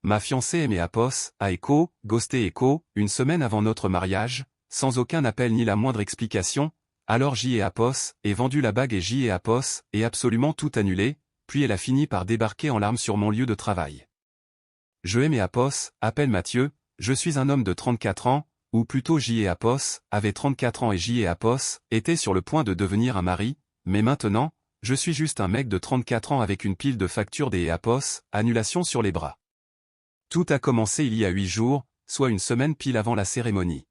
Ma fiancée aimée Apos, a ghosté une semaine avant notre mariage, sans aucun appel ni la moindre explication, alors Apos ai vendu la bague et Apos ai absolument tout annulé, puis elle a fini par débarquer en larmes sur mon lieu de travail. Je aimais Apos, appelle Mathieu, je suis un homme de 34 ans, ou plutôt Apos avait 34 ans et Apos était sur le point de devenir un mari, mais maintenant, je suis juste un mec de 34 ans avec une pile de factures des Apos, annulation sur les bras. Tout a commencé il y a 8 jours, soit une semaine pile avant la cérémonie.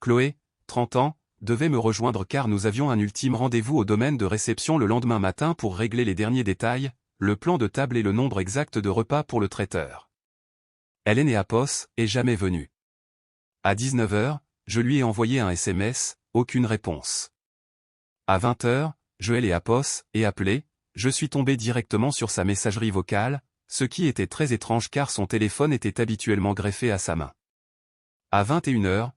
Chloé, 30 ans, devait me rejoindre car nous avions un ultime rendez-vous au domaine de réception le lendemain matin pour régler les derniers détails, le plan de table et le nombre exact de repas pour le traiteur. Elle est née Apos, et jamais venue. À 19h, je lui ai envoyé un SMS, aucune réponse. À 20h, Joël et Apos, et appelé, je suis tombé directement sur sa messagerie vocale, ce qui était très étrange car son téléphone était habituellement greffé à sa main. À 21h,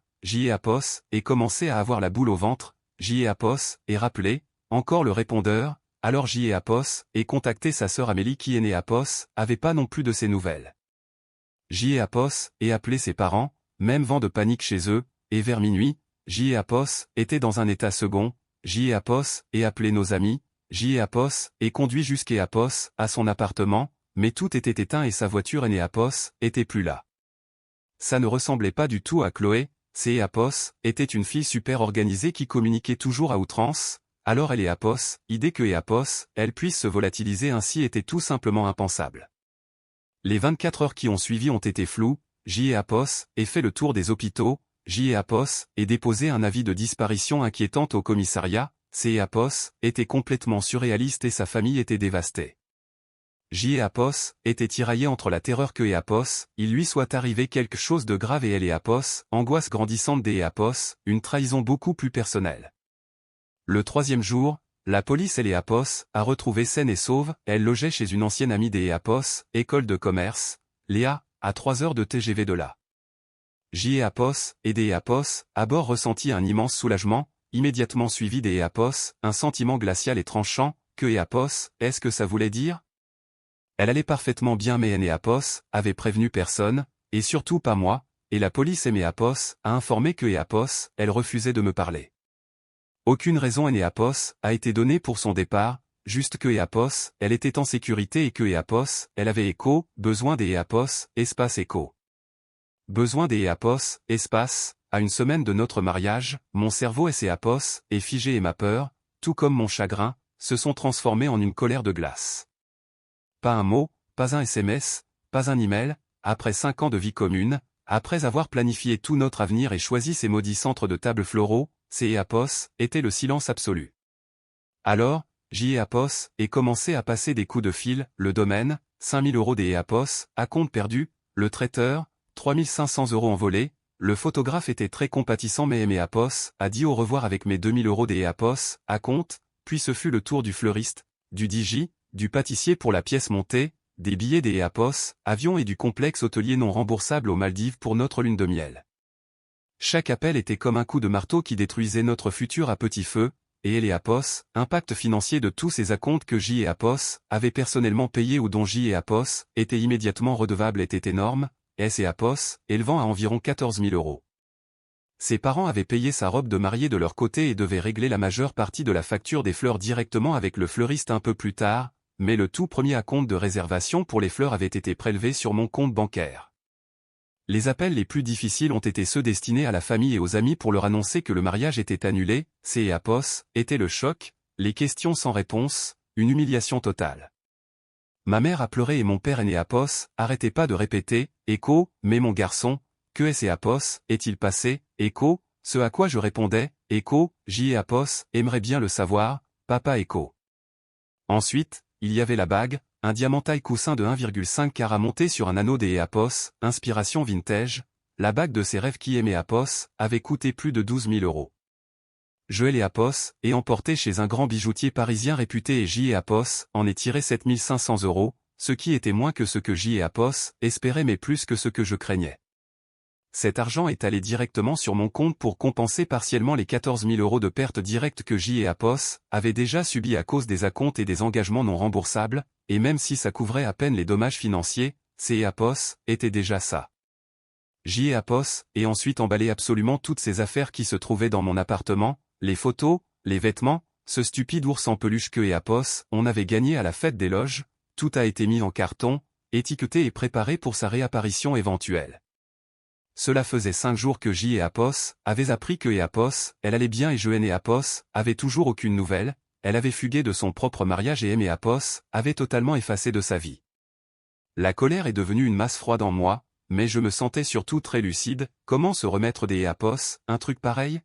Apos et commencé à avoir la boule au ventre, Apos et rappelé, encore le répondeur, alors Apos et contacté sa sœur Amélie qui est née Apos, avait pas non plus de ses nouvelles. Apos et appelé ses parents, même vent de panique chez eux, et vers minuit, Apos était dans un état second, Apos et appelé nos amis, Apos et conduit jusqu'à Apos à son appartement, mais tout était éteint et sa voiture Apos était plus là. Ça ne ressemblait pas du tout à Chloé, Apos était une fille super organisée qui communiquait toujours à outrance, alors elle et Apos, idée que Apos, elle puisse se volatiliser ainsi était tout simplement impensable. Les 24 heures qui ont suivi ont été floues, Apos ait fait le tour des hôpitaux, Apos ait déposé un avis de disparition inquiétante au commissariat, Apos était complètement surréaliste et sa famille était dévastée. Apos était tiraillé entre la terreur que Apos, il lui soit arrivé quelque chose de grave et elle et Apos, angoisse grandissante des Apos, une trahison beaucoup plus personnelle. Le 3e jour, la police et Apos a retrouvé saine et sauve, elle logeait chez une ancienne amie des Apos, école de commerce, Léa, à 3 heures de TGV de là. Apos et des Apos, à bord ressentit un immense soulagement, immédiatement suivi des Apos, un sentiment glacial et tranchant, que Apos, est-ce que ça voulait dire? Elle allait parfaitement bien mais Apos avait prévenu personne, et surtout pas moi, et la police Apos a informé que Apos, elle refusait de me parler. Aucune raison Apos a été donnée pour son départ, juste que Apos, elle était en sécurité et que Apos, elle avait besoin des Apos, espace Besoin des Apos, espace, à une semaine de notre mariage, mon cerveau Apos est figé et ma peur, tout comme mon chagrin, se sont transformés en une colère de glace. Pas un mot, pas un SMS, pas un email, après 5 ans de vie commune, après avoir planifié tout notre avenir et choisi ces maudits centres de table floraux, Apos, était le silence absolu. Alors, Apos ait commencé à passer des coups de fil, le domaine, 5000 € des Apos, à compte perdu, le traiteur, 3500 € en volée, le photographe était très compatissant mais Apos a dit au revoir avec mes 2000 € des Apos, à compte, puis ce fut le tour du fleuriste, du DJ, du pâtissier pour la pièce montée, des billets des Apos, avions et du complexe hôtelier non remboursable aux Maldives pour notre lune de miel. Chaque appel était comme un coup de marteau qui détruisait notre futur à petit feu, et les Apos, impact financier de tous ces acomptes que Apos avait personnellement payés ou dont Apos était immédiatement redevable était énorme, Apos, élevant à environ 14 000 €. Ses parents avaient payé sa robe de mariée de leur côté et devaient régler la majeure partie de la facture des fleurs directement avec le fleuriste un peu plus tard, mais le tout premier acompte de réservation pour les fleurs avait été prélevé sur mon compte bancaire. Les appels les plus difficiles ont été ceux destinés à la famille et aux amis pour leur annoncer que le mariage était annulé, Apos, était le choc, les questions sans réponse, une humiliation totale. Ma mère a pleuré et mon père Apos arrêtait pas de répéter, mais mon garçon, que Apos est-il passé, ce à quoi je répondais, Apos aimerait bien le savoir, papa Ensuite, il y avait la bague, un diamant taille coussin de 1,5 carat monté sur un anneau des Apos, inspiration vintage, la bague de ses rêves qui Apos avait coûté plus de 12 000 €. Joël Apos est emporté chez un grand bijoutier parisien réputé et Apos en est tiré 7 500 €, ce qui était moins que ce que Apos espérait mais plus que ce que je craignais. Cet argent est allé directement sur mon compte pour compenser partiellement les 14 000 € de pertes directes que Apos avait déjà subies à cause des acomptes et des engagements non remboursables, et même si ça couvrait à peine les dommages financiers, C et Apos, était déjà ça. J et Apos, et ensuite emballé absolument toutes ces affaires qui se trouvaient dans mon appartement, les photos, les vêtements, ce stupide ours en peluche que et Apos, on avait gagné à la fête des loges, tout a été mis en carton, étiqueté et préparé pour sa réapparition éventuelle. Cela faisait 5 jours que J et Apos avaient appris que et Apos, elle allait bien et Joanne et Apos avaient toujours aucune nouvelle, elle avait fugué de son propre mariage et M et Apos avait totalement effacé de sa vie. La colère est devenue une masse froide en moi, mais je me sentais surtout très lucide, comment se remettre des Apos, un truc pareil?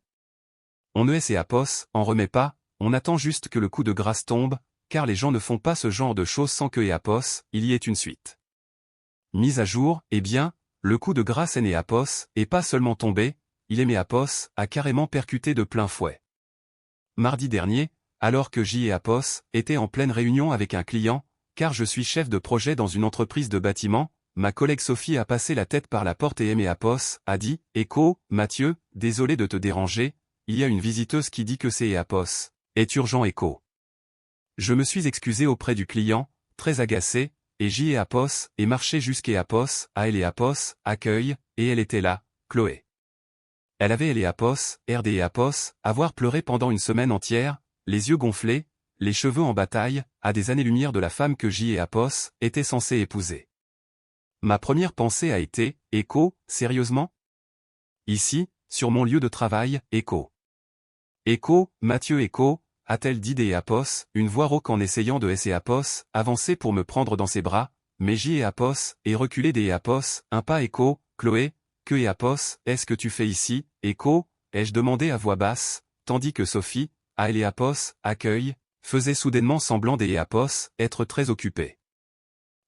On ne et Apos, en remet pas, on attend juste que le coup de grâce tombe, car les gens ne font pas ce genre de choses sans que et Apos, il y ait une suite. Mise à jour, eh bien, le coup de grâce et Apos est pas seulement tombé, il et Apos a carrément percuté de plein fouet. Mardi dernier, alors que J et Apos étaient en pleine réunion avec un client, car je suis chef de projet dans une entreprise de bâtiment, ma collègue Sophie a passé la tête par la porte et M et Apos a dit « Écho, Mathieu, désolé de te déranger, il y a une visiteuse qui dit que c'est et Apos, est urgent Écho. » Je me suis excusé auprès du client, très agacé, et J et Apos est marché jusqu'à Apos, à elle et Apos, accueil, et elle était là, Chloé. Elle avait elle et Apos, RD et Apos, avoir pleuré pendant une semaine entière, les yeux gonflés, les cheveux en bataille, à des années-lumière de la femme que J et Apos étaient censés épouser. Ma première pensée a été, Écho, sérieusement? Ici, sur mon lieu de travail, Écho. Écho, Mathieu Écho, a-t-elle dit des Apos, une voix rauque en essayant de et Apos, avancer pour me prendre dans ses bras, mais J et Apos, et reculer des Apos, un pas Écho, Chloé, que et Apos, est-ce que tu fais ici, Écho, ai-je demandé à voix basse, tandis que Sophie, à elle et Apos, accueil, faisait soudainement semblant des Apos, être très occupée.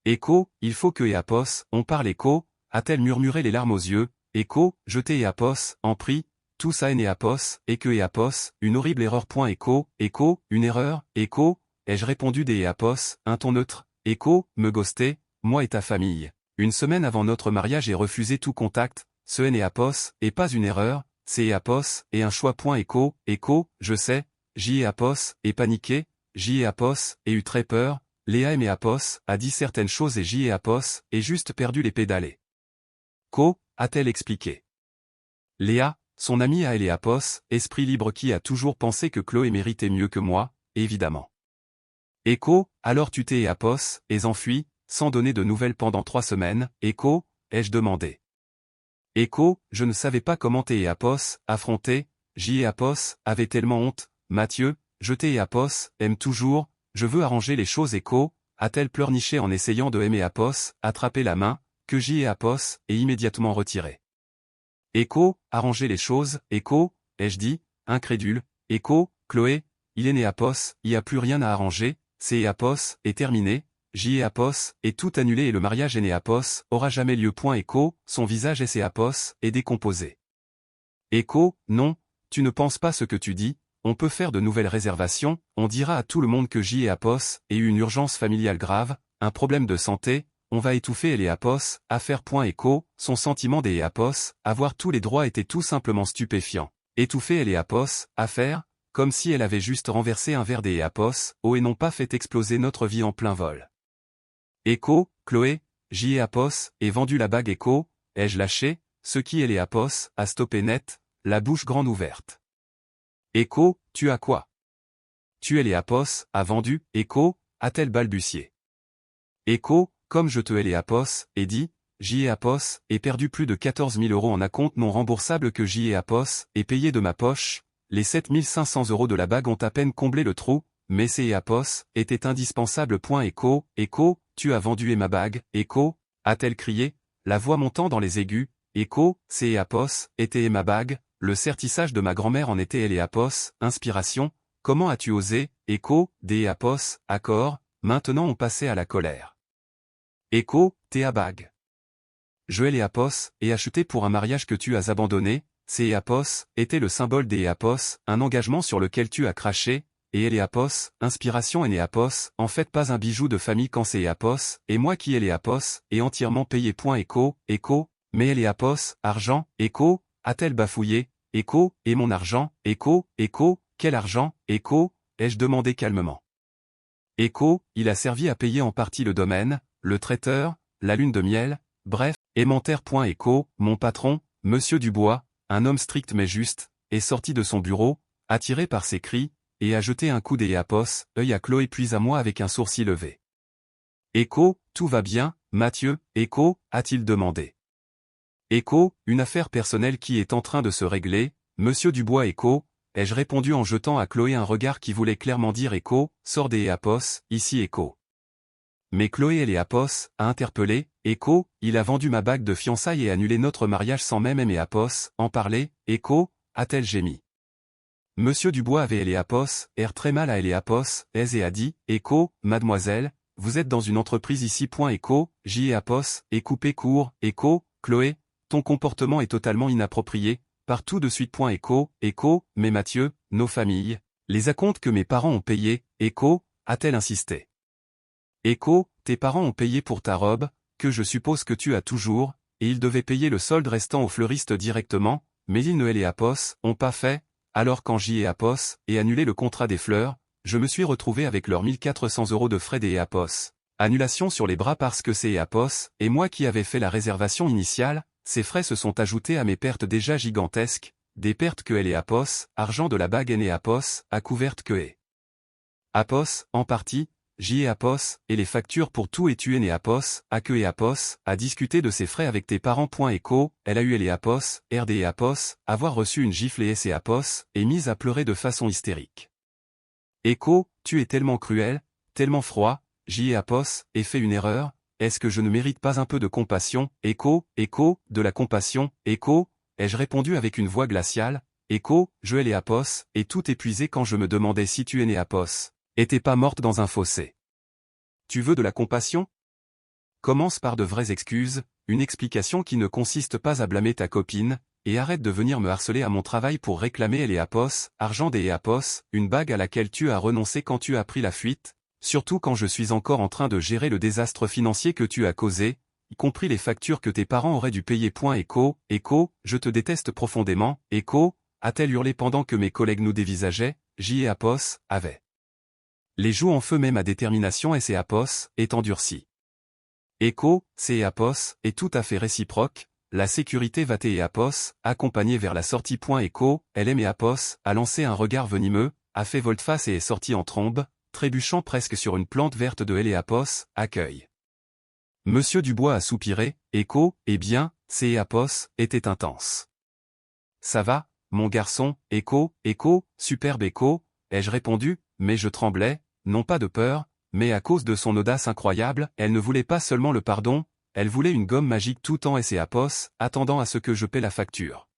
Écho, il faut que et Apos, on parle Écho, a-t-elle murmuré les larmes aux yeux, Écho, jeté et Apos, en prie, tout ça et Apos, et que et Apos, une horrible erreur. Écho, Écho, une erreur, Écho, ai-je répondu des Apos, un ton neutre, Écho, me ghoster, moi et ta famille. Une semaine avant notre mariage et refuser tout contact, ce et Apos, et pas une erreur, c'est et Apos, et un choix. Écho, Écho, je sais, J et Apos, et paniqué, J et Apos, et eu très peur, Léa et Apos, a dit certaines choses et J et Apos, et juste perdu les pédalés. Co, a-t-elle expliqué. Léa, son amie à elle et Apos, esprit libre qui a toujours pensé que Chloé méritait mieux que moi, évidemment. Écho, alors tu t'es et Apos, et enfui, sans donner de nouvelles pendant 3 semaines, Écho, ai-je demandé. Écho, je ne savais pas comment t'es et Apos, affronter, J et Apos, avait tellement honte, Mathieu, je t'ai et Apos, aime toujours, je veux arranger les choses Écho, a-t-elle pleurniché en essayant de aimer Apos, attraper la main, que J et Apos, et immédiatement retiré. Écho, arranger les choses, Écho, ai-je dit, incrédule, Écho, Chloé, il est né Apos, il n'y a plus rien à arranger, c'est et Apos, est terminé, J et Apos, est tout annulé et le mariage est né Apos, aura jamais lieu. Écho, son visage est Apos, est décomposé. Écho, non, tu ne penses pas ce que tu dis, on peut faire de nouvelles réservations, on dira à tout le monde que J et Apos ait eu une urgence familiale grave, un problème de santé, on va étouffer elle et Apos, affaire. Écho, son sentiment des Apos, avoir tous les droits était tout simplement stupéfiant. Étouffer elle et Apos, affaire, comme si elle avait juste renversé un verre des Apos, et non pas fait exploser notre vie en plein vol. Écho, Chloé, J et Apos, ai vendu la bague Écho, ai-je lâché, ce qui elle et Apos, a stoppé net, la bouche grande ouverte. Écho, tu as quoi? Tu elle et Apos, a vendu, Écho, a-t-elle balbutié. Écho, comme je te elle et Apos, ai dit, J et Apos, ai perdu plus de 14 000 € en acompte non remboursable que J et Apos, ai payé de ma poche, les 7 500 € de la bague ont à peine comblé le trou, mais C et Apos, étaient indispensables. Écho, Écho, tu as vendu et ma bague, Écho, a-t-elle crié, la voix montant dans les aigus, Écho, C et Apos, était et ma bague, le sertissage de ma grand-mère en était elle et Apos, inspiration, comment as-tu osé, Écho, D et Apos, accord, maintenant on passait à la colère. Écho, t'es à bague. Je et Apos, et acheté pour un mariage que tu as abandonné, C et Apos, était le symbole des Apos, un engagement sur lequel tu as craché, et elle et Apos, inspiration et Apos, en fait pas un bijou de famille quand c'est Apos, et moi qui elle et Apos, et entièrement payé. Écho, Écho, mais elle et Apos, argent, Écho, a-t-elle bafouillé, Écho, et mon argent, Écho, Écho, quel argent, Écho, ai-je demandé calmement. Écho, il a servi à payer en partie le domaine, le traiteur, la lune de miel, bref, aimantère.echo, mon patron, Monsieur Dubois, un homme strict mais juste, est sorti de son bureau, attiré par ses cris, et a jeté un coup d'œil à Chloé puis à moi avec un sourcil levé. Echo, tout va bien, Mathieu, Echo, a-t-il demandé. Echo, une affaire personnelle qui est en train de se régler, Monsieur Dubois Echo, ai-je répondu en jetant à Chloé un regard qui voulait clairement dire Echo, sors des Apos, ici Echo. Mais Chloé elle est Apos, a interpellé, Echo, il a vendu ma bague de fiançailles et annulé notre mariage sans même aimer Apos, en parler, Echo, a-t-elle gémi. Monsieur Dubois avait Apos, air très mal à Apos, et a dit, Echo, mademoiselle, vous êtes dans une entreprise ici. Echo, j'y ai Apos, et coupé court, Echo, Chloé, ton comportement est totalement inapproprié, partout de suite. Echo, mais Mathieu, nos familles, les acomptes que mes parents ont payés, Echo, a-t-elle insisté. Echo, tes parents ont payé pour ta robe, que je suppose que tu as toujours, et ils devaient payer le solde restant au fleuriste directement, mais ils ne Apos ont pas fait, alors quand j'y ai Apos, et annulé le contrat des fleurs, je me suis retrouvé avec leurs 1400 € de frais des Apos. Annulation sur les bras parce que c'est Apos, et moi qui avais fait la réservation initiale, ces frais se sont ajoutés à mes pertes déjà gigantesques, des pertes que Apos, argent de la bague Apos, a couvertes que Apos, en partie, j'y ai Apos, et les factures pour tout et tu Apos, a que Apos, a discuté de ses frais avec tes parents. Echo, elle a eu Apos, RD Apos, avoir reçu une gifle et Apos, et mise à pleurer de façon hystérique. Echo, tu es tellement cruel, tellement froid, j'y ai Apos, et fait une erreur, est-ce que je ne mérite pas un peu de compassion, Echo, de la compassion, Echo, ai-je répondu avec une voix glaciale, Echo, je Apos, et tout épuisé quand je me demandais si tu Apos, était pas morte dans un fossé. Tu veux de la compassion? Commence par de vraies excuses, une explication qui ne consiste pas à blâmer ta copine, et arrête de venir me harceler à mon travail pour réclamer Apos, argent des Apos, une bague à laquelle tu as renoncé quand tu as pris la fuite, surtout quand je suis encore en train de gérer le désastre financier que tu as causé, y compris les factures que tes parents auraient dû payer. Echo, je te déteste profondément, Echo, a-t-elle hurlé pendant que mes collègues nous dévisageaient, j'y ai Apos, avait les joues en feu mais ma détermination Apos, est endurcie. Echo, c'est Apos, est tout à fait réciproque, la sécurité va Apos, accompagnée vers la sortie. Echo, elle aime Apos, a lancé un regard venimeux, a fait volte-face et est sortie en trombe, trébuchant presque sur une plante verte de Apos, accueil. Monsieur Dubois a soupiré, Echo, eh bien, c'est Apos, était intense. Ça va, mon garçon, Echo, superbe Echo, ai-je répondu, mais je tremblais, non pas de peur, mais à cause de son audace incroyable, elle ne voulait pas seulement le pardon, elle voulait une gomme magique tout en Apos, attendant à ce que je paie la facture.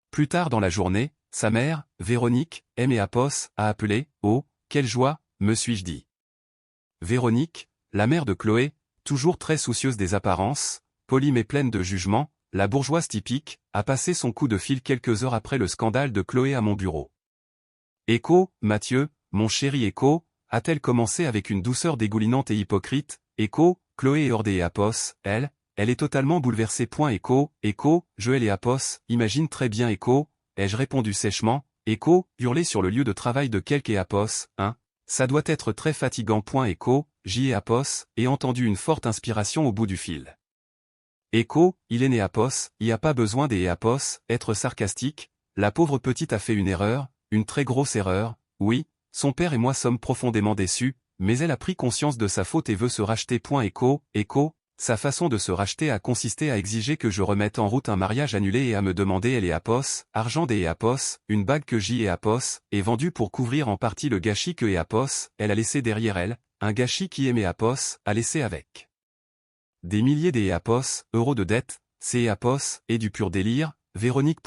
Plus tard dans la journée, sa mère, Véronique, Apos, a appelé, oh, quelle joie, me suis-je dit. Véronique, la mère de Chloé, toujours très soucieuse des apparences, polie mais pleine de jugement, la bourgeoise typique, a passé son coup de fil quelques heures après le scandale de Chloé à mon bureau. Echo, Mathieu, mon chéri Echo, a-t-elle commencé avec une douceur dégoulinante et hypocrite, Echo, Chloé est hors des Apos, elle est totalement bouleversée. Echo, je Apos, imagine très bien Echo, ai-je répondu sèchement, Echo, hurler sur le lieu de travail de quelque Apos, hein, ça doit être très fatigant. Echo, j'y ai Apos, et entendu une forte inspiration au bout du fil. Echo, il est né Apos, y a pas besoin des Apos, être sarcastique, la pauvre petite a fait une erreur, une très grosse erreur, oui, son père et moi sommes profondément déçus, mais elle a pris conscience de sa faute et veut se racheter. Echo, sa façon de se racheter a consisté à exiger que je remette en route un mariage annulé et à me demander Apos, argent des Apos, une bague que j'y ai Apos, et vendue pour couvrir en partie le gâchis que Apos, elle a laissé derrière elle, un gâchis qui Apos, a laissé avec des milliers Apos, euros de dettes, c'est Apos, et du pur délire. Véronique.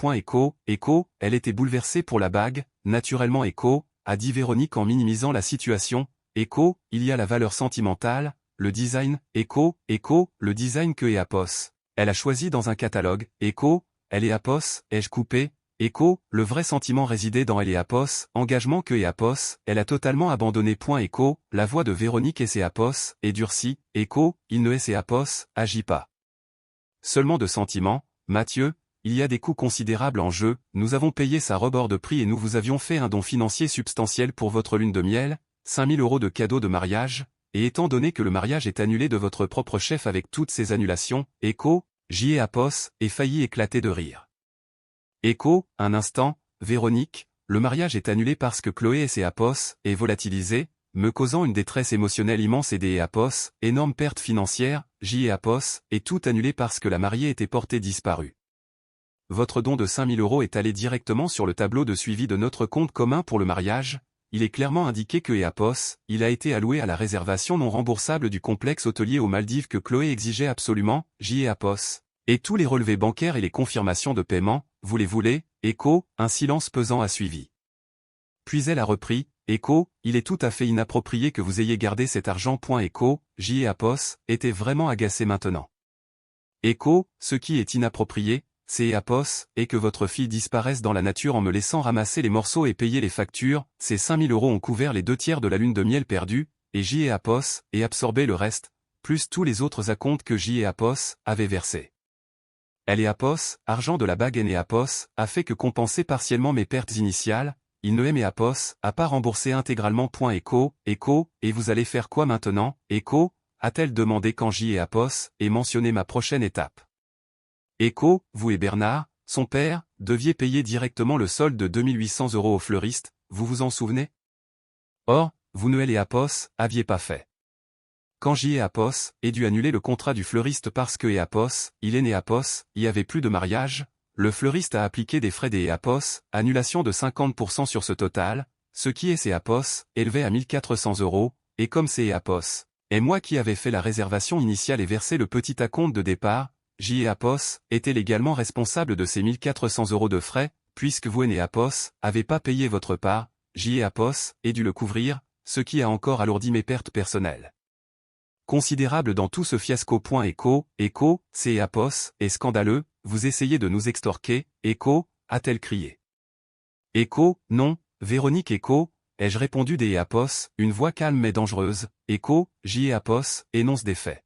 Echo, elle était bouleversée pour la bague, naturellement Echo, a dit Véronique en minimisant la situation, Echo, il y a la valeur sentimentale, le design, Echo, le design que Apos. Elle a choisi dans un catalogue, Echo, elle est Apos, ai-je coupé, Echo, le vrai sentiment résidait dans elle et Apos, engagement que Apos, elle a totalement abandonné. Echo, la voix de Véronique et Apos, est durcie, Echo, il ne est Apos, agit pas seulement de sentiments, Mathieu, il y a des coûts considérables en jeu, nous avons payé sa robe hors de prix et nous vous avions fait un don financier substantiel pour votre lune de miel, 5000 € de cadeaux de mariage, et étant donné que le mariage est annulé de votre propre chef avec toutes ces annulations, Echo, J et Apos, et failli éclater de rire. Echo, un instant, Véronique, le mariage est annulé parce que Chloé et Apos est volatilisé, me causant une détresse émotionnelle immense et des Apos, énorme perte financière, J et Apos, et tout annulé parce que la mariée était portée disparue. Votre don de 5 000 € est allé directement sur le tableau de suivi de notre compte commun pour le mariage. Il est clairement indiqué que Apos, il a été alloué à la réservation non remboursable du complexe hôtelier aux Maldives que Chloé exigeait absolument, J et Apos. Et tous les relevés bancaires et les confirmations de paiement, vous les voulez, Echo, un silence pesant a suivi. Puis elle a repris, Echo, il est tout à fait inapproprié que vous ayez gardé cet argent. Echo, J et Apos, était vraiment agacé maintenant. Echo, ce qui est inapproprié, c'est Apos, et que votre fille disparaisse dans la nature en me laissant ramasser les morceaux et payer les factures, ces 5 000 € ont couvert les 2/3 de la lune de miel perdue, et J et Apos, et absorbé le reste, plus tous les autres acomptes que J et Apos avaient versés. Elle et Apos, argent de la bague et Apos, a fait que compenser partiellement mes pertes initiales, il ne aimait Apos, a pas remboursé intégralement. Echo, et vous allez faire quoi maintenant, Echo, a-t-elle demandé quand J et Apos, et mentionné ma prochaine étape. Echo, vous et Bernard, son père, deviez payer directement le solde de 2 800 € au fleuriste, vous vous en souvenez? Or, vous et Apos, aviez pas fait. Quand J et Apos, ait dû annuler le contrat du fleuriste parce que Apos, il est né Apos, y avait plus de mariage, le fleuriste a appliqué des frais des Apos, annulation de 50% sur ce total, ce qui est Apos, élevé à 1 400 €, et comme c'est Apos, et moi qui avais fait la réservation initiale et versé le petit acompte de départ, J et Apos, étaient légalement responsables de ces 1 400 € de frais, puisque vous et Apos, avez pas payé votre part, J et Apos, ait dû le couvrir, ce qui a encore alourdi mes pertes personnelles. Considérable dans tout ce fiasco. Echo, c'est Apos, est scandaleux, vous essayez de nous extorquer, Echo, a-t-elle crié. Echo, non, Véronique. Echo, ai-je répondu des Apos, une voix calme mais dangereuse, Echo, J et Apos, énonce des faits.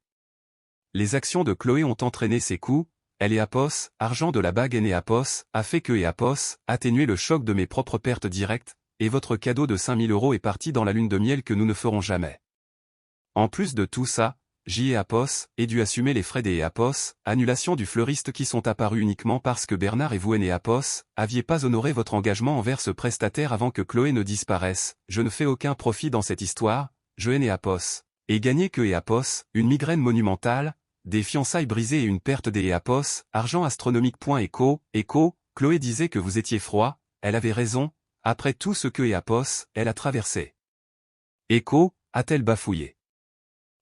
Les actions de Chloé ont entraîné ces coups, elle et Apos, argent de la bague et Apos, a fait que Apos, atténué le choc de mes propres pertes directes, et votre cadeau de 5 000 € est parti dans la lune de miel que nous ne ferons jamais. En plus de tout ça, J et Apos, ait dû assumer les frais des Apos, annulation du fleuriste qui sont apparus uniquement parce que Bernard et vous et Apos, aviez pas honoré votre engagement envers ce prestataire avant que Chloé ne disparaisse, je ne fais aucun profit dans cette histoire, je et Apos, et gagné que Apos, une migraine monumentale, des fiançailles brisées et une perte des Apos, argent astronomique. Echo, Chloé disait que vous étiez froid, elle avait raison, après tout ce que Apos, elle a traversé. Echo, a-t-elle bafouillé.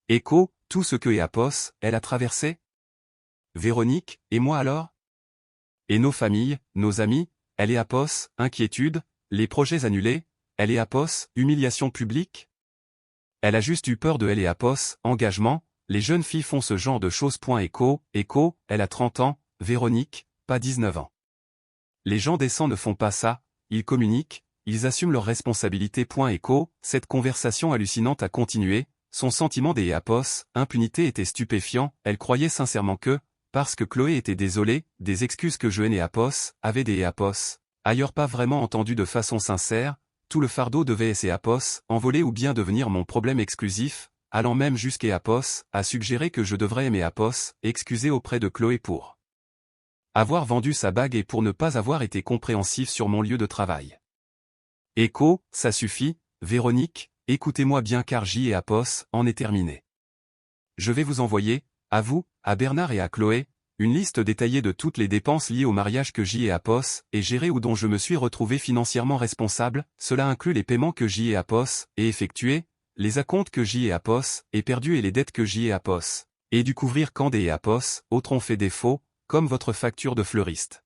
Echo, tout ce que Apos, elle a traversé? Véronique, et moi alors? Et nos familles, nos amis, elle et Apos, inquiétude, les projets annulés, elle et Apos, humiliation publique? Elle a juste eu peur de elle et Apos, engagement, les jeunes filles font ce genre de choses. Echo, elle a 30 ans, Véronique, pas 19 ans. Les gens décents ne font pas ça, ils communiquent, ils assument leurs responsabilités. Echo, cette conversation hallucinante a continué, son sentiment des Apos, impunité était stupéfiant, elle croyait sincèrement que, parce que Chloé était désolée, des excuses que je et Apos, avaient des Apos, ailleurs pas vraiment entendu de façon sincère, tout le fardeau devait et Apos, envoler ou bien devenir mon problème exclusif, allant même jusqu'à Apos, à suggérer que je devrais aimer Apos, excuser auprès de Chloé pour avoir vendu sa bague et pour ne pas avoir été compréhensif sur mon lieu de travail. Echo, ça suffit, Véronique, écoutez-moi bien car J et Apos en est terminé. Je vais vous envoyer, à vous, à Bernard et à Chloé, une liste détaillée de toutes les dépenses liées au mariage que J et Apos aient géré ou dont je me suis retrouvé financièrement responsable, cela inclut les paiements que J et Apos aient effectués, les acomptes que J et Apos aient perdus et les dettes que J et Apos aient dû couvrir quand des Apos autres ont fait défaut, comme votre facture de fleuriste.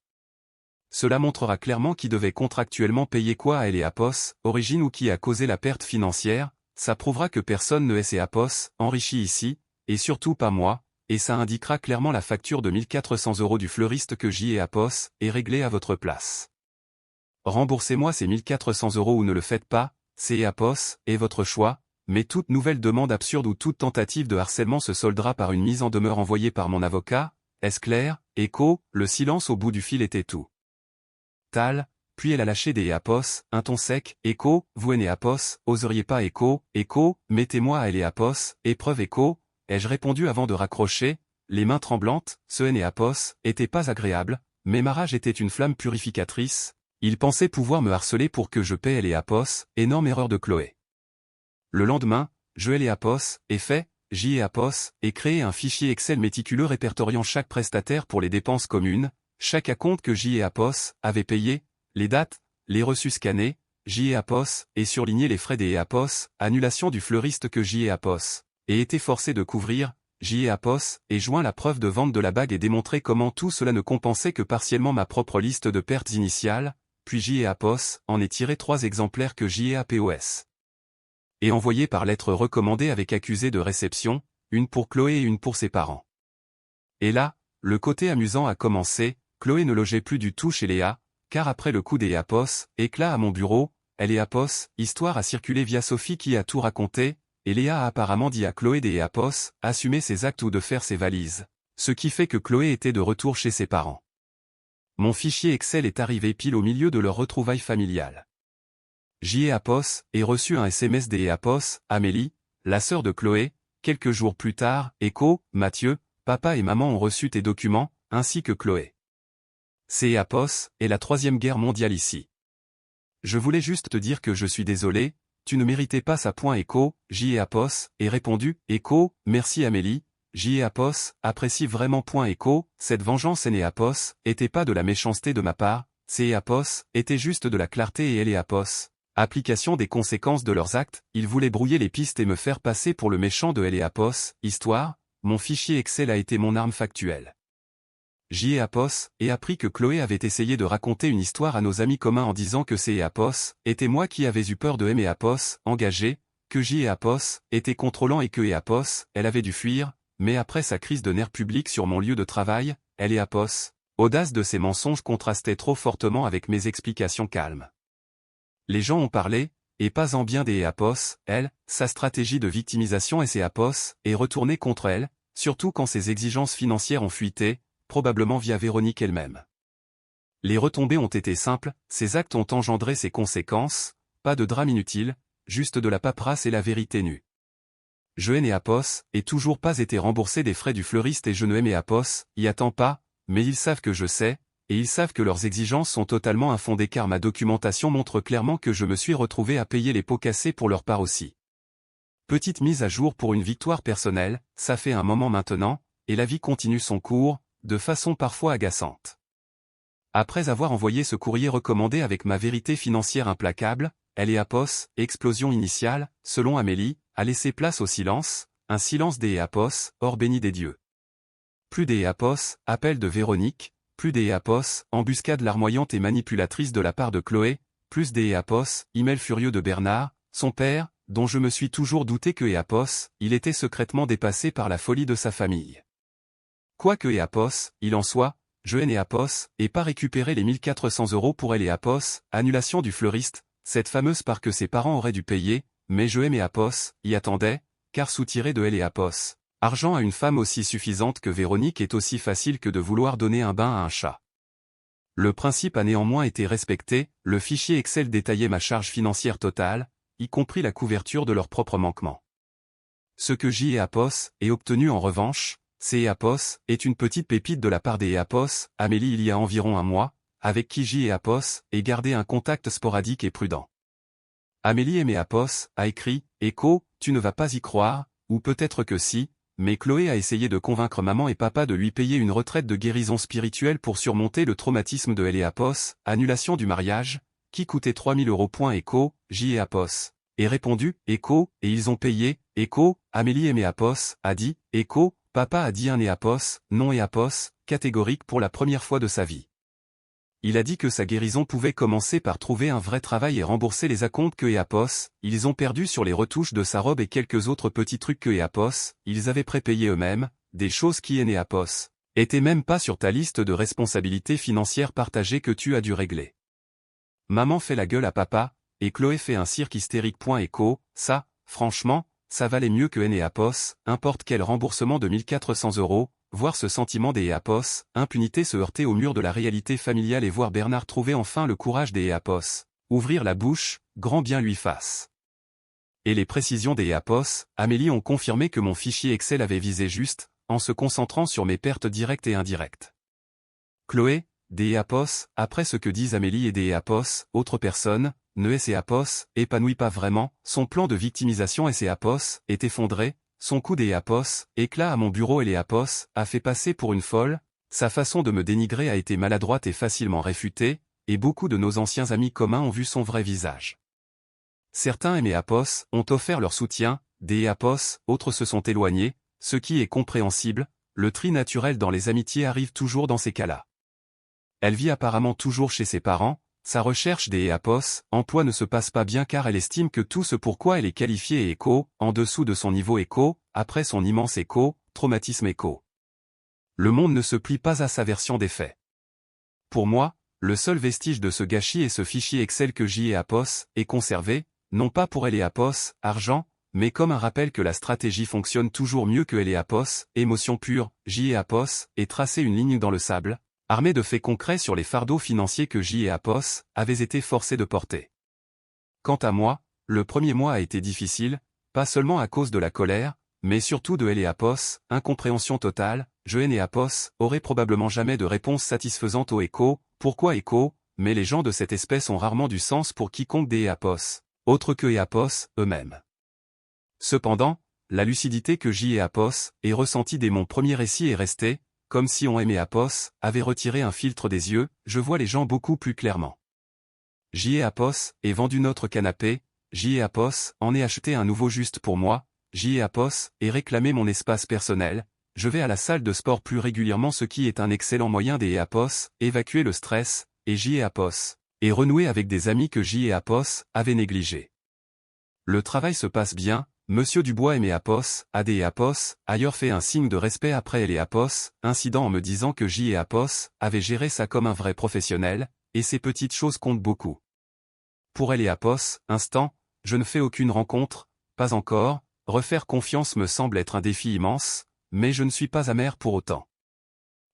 Cela montrera clairement qui devait contractuellement payer quoi à elle et Apos, origine ou qui a causé la perte financière, ça prouvera que personne ne est Apos, enrichi ici, et surtout pas moi, et ça indiquera clairement la facture de 1 400 € du fleuriste que J et Apos est réglée à votre place. Remboursez-moi ces 1 400 € ou ne le faites pas, c'est Apos, et votre choix, mais toute nouvelle demande absurde ou toute tentative de harcèlement se soldera par une mise en demeure envoyée par mon avocat, est-ce clair? Echo, le silence au bout du fil était tout. Tal, puis elle a lâché des Apos, un ton sec, vous Apos, oseriez pas mettez-moi à Apos, épreuve ai-je répondu avant de raccrocher, les mains tremblantes, ce Apos, était pas agréable, mais ma rage était une flamme purificatrice, il pensait pouvoir me harceler pour que je paie Apos, énorme erreur de Chloé. Le lendemain, je Apos, et fait, Apos, et créé un fichier Excel méticuleux répertoriant chaque prestataire pour les dépenses communes, chaque acompte que Apos avait payé, les dates, les reçus scannés, Apos, et surligné les frais des Apos, annulation du fleuriste que Apos, et été forcé de couvrir, Apos, et joint la preuve de vente de la bague et démontré comment tout cela ne compensait que partiellement ma propre liste de pertes initiales, puis Apos, en est tiré 3 exemplaires que Apos. Et envoyé par lettre recommandée avec accusé de réception, une pour Chloé et une pour ses parents. Et là, le côté amusant a commencé, Chloé ne logeait plus du tout chez Léa, car après le coup des Apos, éclat à mon bureau, Apos, histoire a circulé via Sophie qui a tout raconté, et Léa a apparemment dit à Chloé des Apos, assumer ses actes ou de faire ses valises, ce qui fait que Chloé était de retour chez ses parents. Mon fichier Excel est arrivé pile au milieu de leur retrouvaille familiale. Apos, et reçu un SMS des Apos, Amélie, la sœur de Chloé, quelques jours plus tard, Mathieu, papa et maman ont reçu tes documents, ainsi que Chloé. C'est Apos, et la 3e guerre mondiale ici. Je voulais juste te dire que je suis désolé, tu ne méritais pas ça. Apos, et répondu, merci Amélie, Apos, apprécie vraiment. Cette vengeance Apos, était pas de la méchanceté de ma part, Apos, était juste de la clarté et Apos. Application des conséquences de leurs actes, ils voulaient brouiller les pistes et me faire passer pour le méchant de Apos, histoire, mon fichier Excel a été mon arme factuelle. Apos, et appris que Chloé avait essayé de raconter une histoire à nos amis communs en disant que Apos, était moi qui avais eu peur de Apos, engagé, que Apos, était contrôlant et que Apos, elle avait dû fuir, mais après sa crise de nerfs publics sur mon lieu de travail, Apos, audace de ses mensonges contrastait trop fortement avec mes explications calmes. Les gens ont parlé, et pas en bien des Apos, elle, sa stratégie de victimisation et ses Apos, est retournée contre elle, surtout quand ses exigences financières ont fuité, probablement via Véronique elle-même. Les retombées ont été simples, ces actes ont engendré ses conséquences, pas de drame inutile, juste de la paperasse et la vérité nue. Je Apos, et toujours pas été remboursé des frais du fleuriste et je ne Apos, y attends pas, mais ils savent que je sais, et ils savent que leurs exigences sont totalement infondées car ma documentation montre clairement que je me suis retrouvé à payer les pots cassés pour leur part aussi. Petite mise à jour pour une victoire personnelle, ça fait un moment maintenant, et la vie continue son cours, de façon parfois agaçante. Après avoir envoyé ce courrier recommandé avec ma vérité financière implacable, Apos, explosion initiale, selon Amélie, a laissé place au silence, un silence des Apos, hors béni des dieux. Plus des Apos, appel de Véronique, plus des Apos, embuscade larmoyante et manipulatrice de la part de Chloé, plus des Apos, email furieux de Bernard, son père, dont je me suis toujours douté que Apos, il était secrètement dépassé par la folie de sa famille. Quoi que Apos, il en soit, je Apos, et pas récupérer les 1400 € pour Apos, annulation du fleuriste, cette fameuse part que ses parents auraient dû payer, mais je Apos, y attendait, car soutiré de Apos. Argent à une femme aussi suffisante que Véronique est aussi facile que de vouloir donner un bain à un chat. Le principe a néanmoins été respecté, le fichier Excel détaillait ma charge financière totale, y compris la couverture de leurs propres manquements. Ce que Apos ait obtenu en revanche, Apos, est une petite pépite de la part des Apos, Amélie il y a environ un mois, avec qui Apos ait gardé un contact sporadique et prudent. Amélie Apos a écrit, tu ne vas pas y croire, ou peut-être que si, mais Chloé a essayé de convaincre maman et papa de lui payer une retraite de guérison spirituelle pour surmonter le traumatisme de Apos, annulation du mariage, qui coûtait 3000 €. Apos, et répondu, et ils ont payé, Amélie Apos, a dit, papa a dit un Apos, non Apos, catégorique pour la première fois de sa vie. Il a dit que sa guérison pouvait commencer par trouver un vrai travail et rembourser les acomptes que Apos, ils ont perdus sur les retouches de sa robe et quelques autres petits trucs que Apos, ils avaient prépayés eux-mêmes, des choses qui Apos, étaient même pas sur ta liste de responsabilités financières partagées que tu as dû régler. Maman fait la gueule à papa, et Chloé fait un cirque hystérique. Ça, franchement, ça valait mieux que Apos, importe quel remboursement de 1400 €, voir ce sentiment des Éapos, impunité se heurter au mur de la réalité familiale et voir Bernard trouver enfin le courage des Éapos, ouvrir la bouche, grand bien lui fasse. Et les précisions des Éapos, Amélie ont confirmé que mon fichier Excel avait visé juste, en se concentrant sur mes pertes directes et indirectes. Chloé, des Éapos, après ce que disent Amélie et des Éapos, autre personne, ne Éapos, épanouit pas vraiment, son plan de victimisation Éapos, est effondré, son coup des Éapos, éclat à mon bureau et Éapos, a fait passer pour une folle, sa façon de me dénigrer a été maladroite et facilement réfutée, et beaucoup de nos anciens amis communs ont vu son vrai visage. Certains Éapos ont offert leur soutien, des Éapos, autres se sont éloignés, ce qui est compréhensible, le tri naturel dans les amitiés arrive toujours dans ces cas-là. Elle vit apparemment toujours chez ses parents, sa recherche des Éapos, emploi ne se passe pas bien car elle estime que tout ce pourquoi elle est qualifiée est écho, en dessous de son niveau écho, après son immense écho, traumatisme écho. Le monde ne se plie pas à sa version des faits. Pour moi, le seul vestige de ce gâchis est ce fichier Excel que Éapos est conservé, non pas pour Éapos, argent, mais comme un rappel que la stratégie fonctionne toujours mieux que Éapos, émotion pure, Éapos, et tracer une ligne dans le sable, armé de faits concrets sur les fardeaux financiers que Éapos avait été forcé de porter. Quant à moi, le premier mois a été difficile, pas seulement à cause de la colère, mais surtout de Éapos, incompréhension totale, Éapos aurait probablement jamais de réponse satisfaisante au écho, pourquoi écho, mais les gens de cette espèce ont rarement du sens pour quiconque des Éapos, autre que Éapos eux-mêmes. Cependant, la lucidité que Éapos ait ressentie dès mon premier récit est restée, comme si on Éapos avait retiré un filtre des yeux, je vois les gens beaucoup plus clairement. Éapos ait vendu notre canapé, Éapos en ait acheté un nouveau juste pour moi, Éapos ait réclamé mon espace personnel, je vais à la salle de sport plus régulièrement ce qui est un excellent moyen des Éapos, évacuer le stress, et Éapos ait renoué avec des amis que Éapos avait négligés. Le travail se passe bien, Monsieur Dubois Éapos a des Éapos, ailleurs fait un signe de respect après Éapos, incident en me disant que Éapos avait géré ça comme un vrai professionnel, et ces petites choses comptent beaucoup. Pour Éapos, instant, je ne fais aucune rencontre, pas encore, refaire confiance me semble être un défi immense, mais je ne suis pas amer pour autant.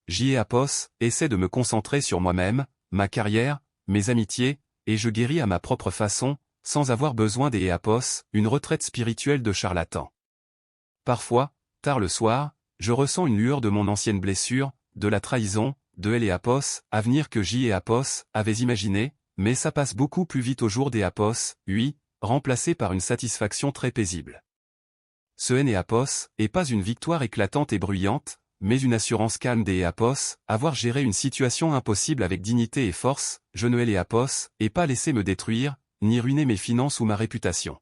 Éapos essaie de me concentrer sur moi-même, ma carrière, mes amitiés, et je guéris à ma propre façon, sans avoir besoin des Éapos, une retraite spirituelle de charlatan. Parfois, tard le soir, je ressens une lueur de mon ancienne blessure, de la trahison, de Éapos, avenir que Éapos avait imaginé, mais ça passe beaucoup plus vite au jour d'Éapos, oui, remplacé par une satisfaction très paisible. Ce Éapos est pas une victoire éclatante et bruyante, mais une assurance calme des Éapos, avoir géré une situation impossible avec dignité et force, je ne Éapos, et pas laissé me détruire, ni ruiner mes finances ou ma réputation.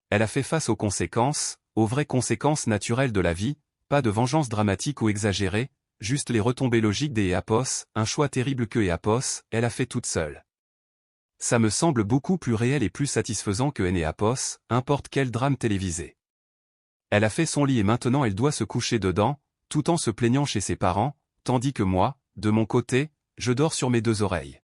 Elle a fait face aux conséquences, aux vraies conséquences naturelles de la vie, pas de vengeance dramatique ou exagérée, juste les retombées logiques des Éapos, un choix terrible que Éapos, elle a fait toute seule. Ça me semble beaucoup plus réel et plus satisfaisant que Éapos, importe quel drame télévisé. Elle a fait son lit et maintenant elle doit se coucher dedans, tout en se plaignant chez ses parents, tandis que moi, de mon côté, je dors sur mes deux oreilles.